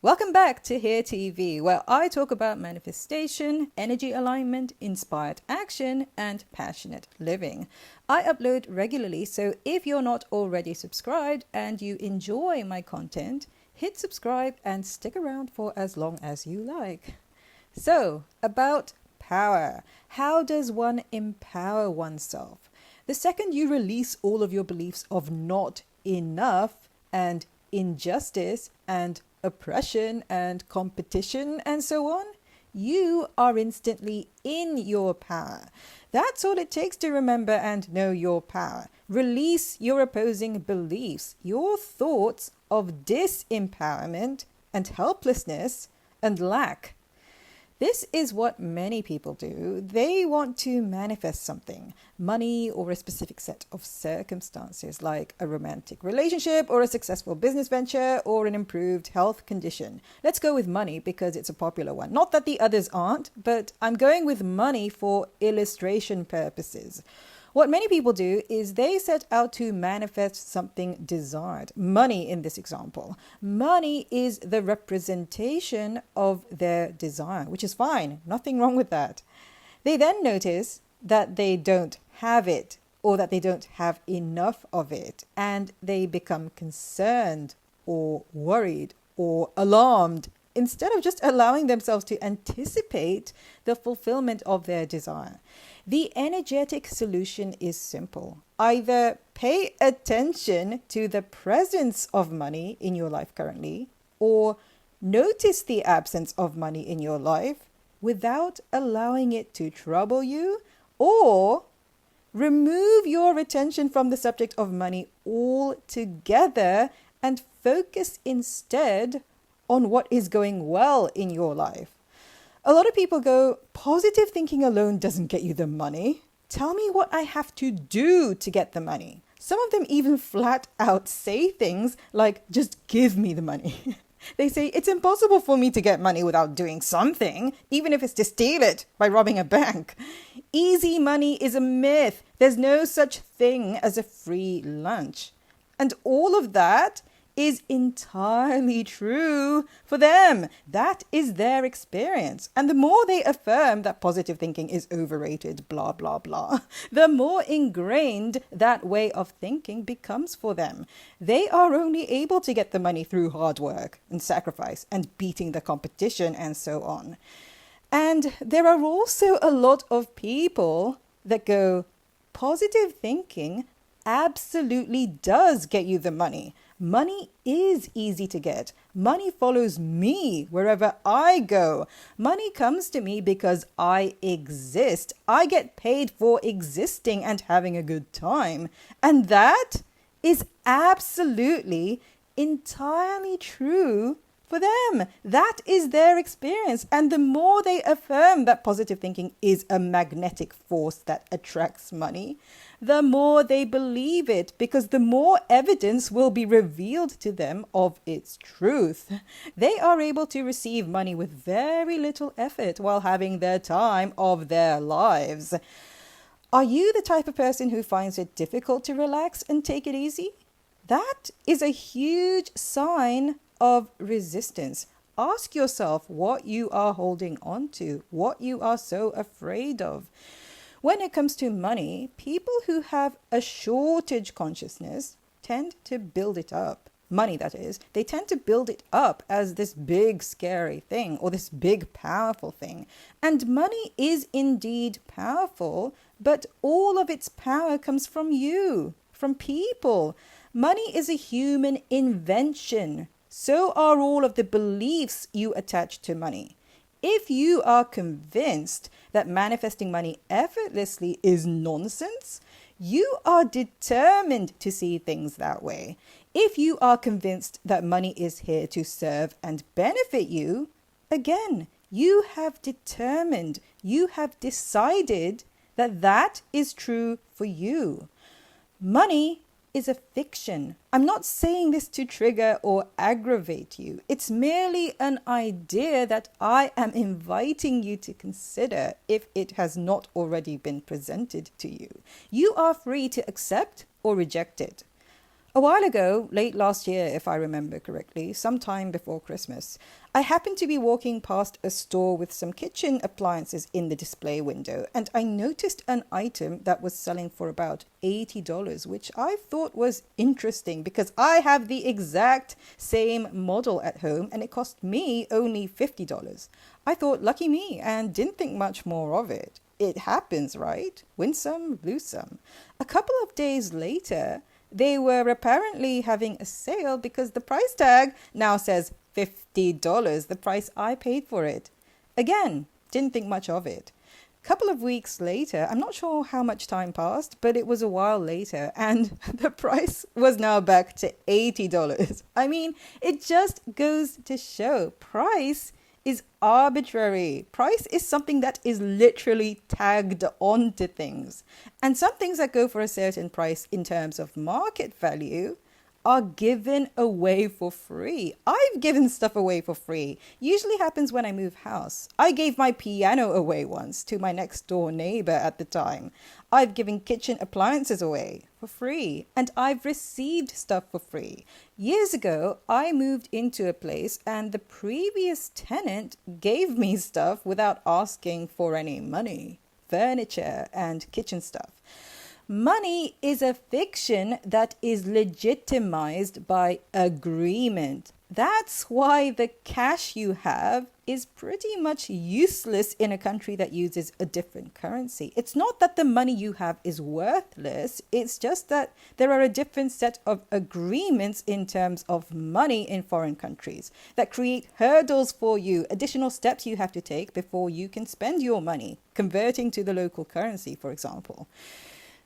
Welcome back to Here TV, where I talk about manifestation, energy alignment, inspired action, and passionate living. I upload regularly, so if you're not already subscribed and you enjoy my content, hit subscribe and stick around for as long as you like. So, about power. How does one empower oneself? The second you release all of your beliefs of not enough and injustice and oppression and competition and so on, you are instantly in your power. That's all it takes to remember and know your power. Release your opposing beliefs, your thoughts of disempowerment and helplessness and lack. This is what many people do. They want to manifest something, money or a specific set of circumstances like a romantic relationship or a successful business venture or an improved health condition. Let's go with money because it's a popular one. Not that the others aren't, but I'm going with money for illustration purposes. What many people do is they set out to manifest something desired. Money in this example. Money is the representation of their desire, which is fine. Nothing wrong with that. They then notice that they don't have it or that they don't have enough of it, and they become concerned or worried or alarmed instead of just allowing themselves to anticipate the fulfillment of their desire. The energetic solution is simple. Either pay attention to the presence of money in your life currently, or notice the absence of money in your life without allowing it to trouble you, or remove your attention from the subject of money altogether and focus instead on what is going well in your life. A lot of people go, positive thinking alone doesn't get you the money. Tell me what I have to do to get the money. Some of them even flat out say things like, just give me the money. They say, it's impossible for me to get money without doing something, even if it's to steal it by robbing a bank. Easy money is a myth. There's no such thing as a free lunch. And all of that is entirely true for them. That is their experience. And the more they affirm that positive thinking is overrated, blah, blah, blah, the more ingrained that way of thinking becomes for them. They are only able to get the money through hard work and sacrifice and beating the competition and so on. And there are also a lot of people that go, positive thinking absolutely does get you the money. Money is easy to get. Money follows me wherever I go. Money comes to me because I exist. I get paid for existing and having a good time. And that is absolutely entirely true for them. That is their experience. And the more they affirm that positive thinking is a magnetic force that attracts money, the more they believe it, because the more evidence will be revealed to them of its truth. They are able to receive money with very little effort while having the time of their lives. Are you the type of person who finds it difficult to relax and take it easy? That is a huge sign of resistance. Ask yourself what you are holding on to, what you are so afraid of. When it comes to money, people who have a shortage consciousness tend to build it up. Money, that is. They tend to build it up as this big scary thing or this big powerful thing. And money is indeed powerful, but all of its power comes from you, from people. Money is a human invention. So are all of the beliefs you attach to money. If you are convinced that manifesting money effortlessly is nonsense, you are determined to see things that way. If you are convinced that money is here to serve and benefit you, again, you have determined, you have decided that that is true for you. Money is a fiction. I'm not saying this to trigger or aggravate you. It's merely an idea that I am inviting you to consider if it has not already been presented to you. You are free to accept or reject it. A while ago, late last year, if I remember correctly, sometime before Christmas, I happened to be walking past a store with some kitchen appliances in the display window, and I noticed an item that was selling for about $80, which I thought was interesting because I have the exact same model at home and it cost me only $50. I thought, lucky me, and didn't think much more of it. It happens, right? Win some, lose some. A couple of days later, they were apparently having a sale because the price tag now says $50, the price I paid for it. Again, didn't think much of it. A couple of weeks later, I'm not sure how much time passed, but it was a while later, and the price was now back to $80. I mean, it just goes to show price is arbitrary. Price is something that is literally tagged onto things. And some things that go for a certain price in terms of market value are given away for free. I've given stuff away for free. Usually happens when I move house. I gave my piano away once to my next door neighbor at the time. I've given kitchen appliances away for free, and I've received stuff for free. Years ago, I moved into a place and the previous tenant gave me stuff without asking for any money, furniture and kitchen stuff. Money is a fiction that is legitimized by agreement. That's why the cash you have is pretty much useless in a country that uses a different currency. It's not that the money you have is worthless. It's just that there are a different set of agreements in terms of money in foreign countries that create hurdles for you, additional steps you have to take before you can spend your money, converting to the local currency, for example.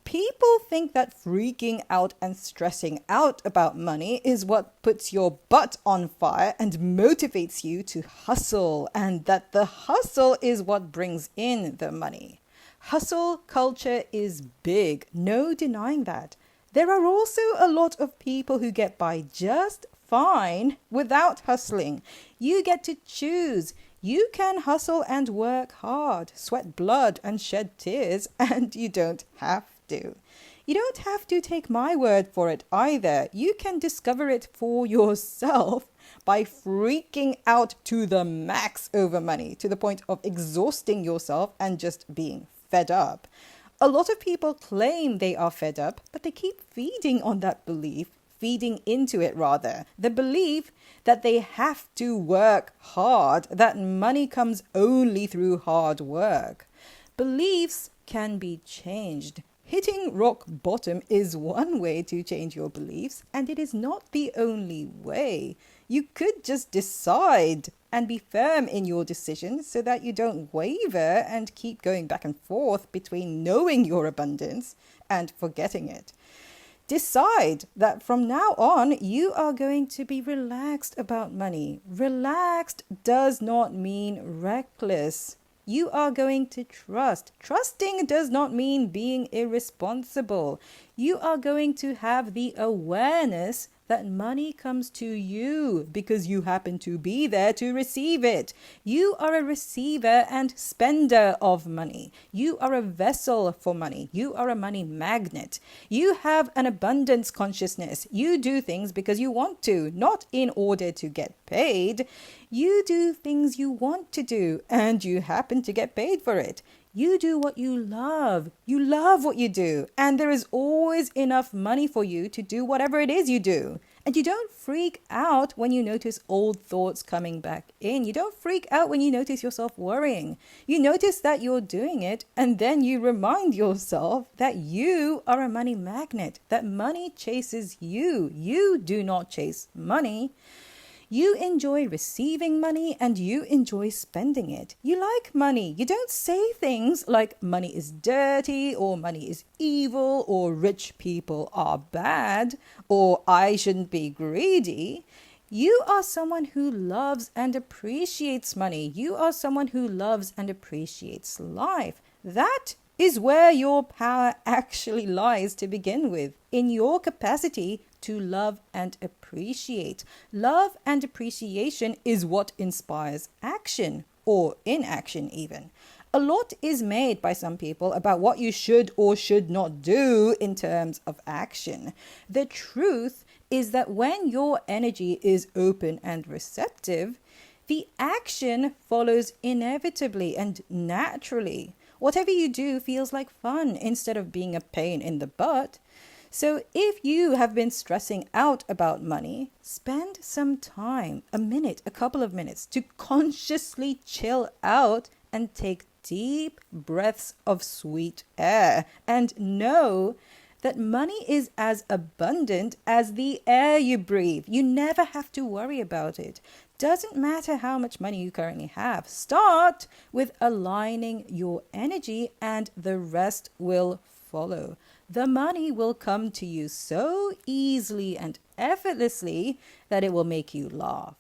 People think that freaking out and stressing out about money is what puts your butt on fire and motivates you to hustle, and that the hustle is what brings in the money. Hustle culture is big, no denying that. There are also a lot of people who get by just fine without hustling. You get to choose. You can hustle and work hard, sweat blood and shed tears, and you don't have to. You don't have to take my word for it either. You can discover it for yourself by freaking out to the max over money, to the point of exhausting yourself and just being fed up. A lot of people claim they are fed up, but they keep feeding on that belief, feeding into it rather. The belief that they have to work hard, that money comes only through hard work. Beliefs can be changed. Hitting rock bottom is one way to change your beliefs, and it is not the only way. You could just decide and be firm in your decision so that you don't waver and keep going back and forth between knowing your abundance and forgetting it. Decide that from now on you are going to be relaxed about money. Relaxed does not mean reckless. You are going to trust. Trusting does not mean being irresponsible. You are going to have the awareness that money comes to you because you happen to be there to receive it. You are a receiver and spender of money. You are a vessel for money. You are a money magnet. You have an abundance consciousness. You do things because you want to, not in order to get paid. You do things you want to do, and you happen to get paid for it. You do what you love. You love what you do. And there is always enough money for you to do whatever it is you do. And you don't freak out when you notice old thoughts coming back in. You don't freak out when you notice yourself worrying. You notice that you're doing it, and then you remind yourself that you are a money magnet, that money chases you. You do not chase money. You enjoy receiving money and you enjoy spending it. You like money. You don't say things like money is dirty or money is evil or rich people are bad or I shouldn't be greedy. You are someone who loves and appreciates money. You are someone who loves and appreciates life. That is where your power actually lies to begin with, in your capacity to love and appreciate. Love and appreciation is what inspires action, or inaction even. A lot is made by some people about what you should or should not do in terms of action. The truth is that when your energy is open and receptive, the action follows inevitably and naturally. Whatever you do feels like fun instead of being a pain in the butt. So if you have been stressing out about money, spend some time, a minute, a couple of minutes, to consciously chill out and take deep breaths of sweet air and know that money is as abundant as the air you breathe. You never have to worry about it. Doesn't matter how much money you currently have. Start with aligning your energy and the rest will follow. The money will come to you so easily and effortlessly that it will make you laugh.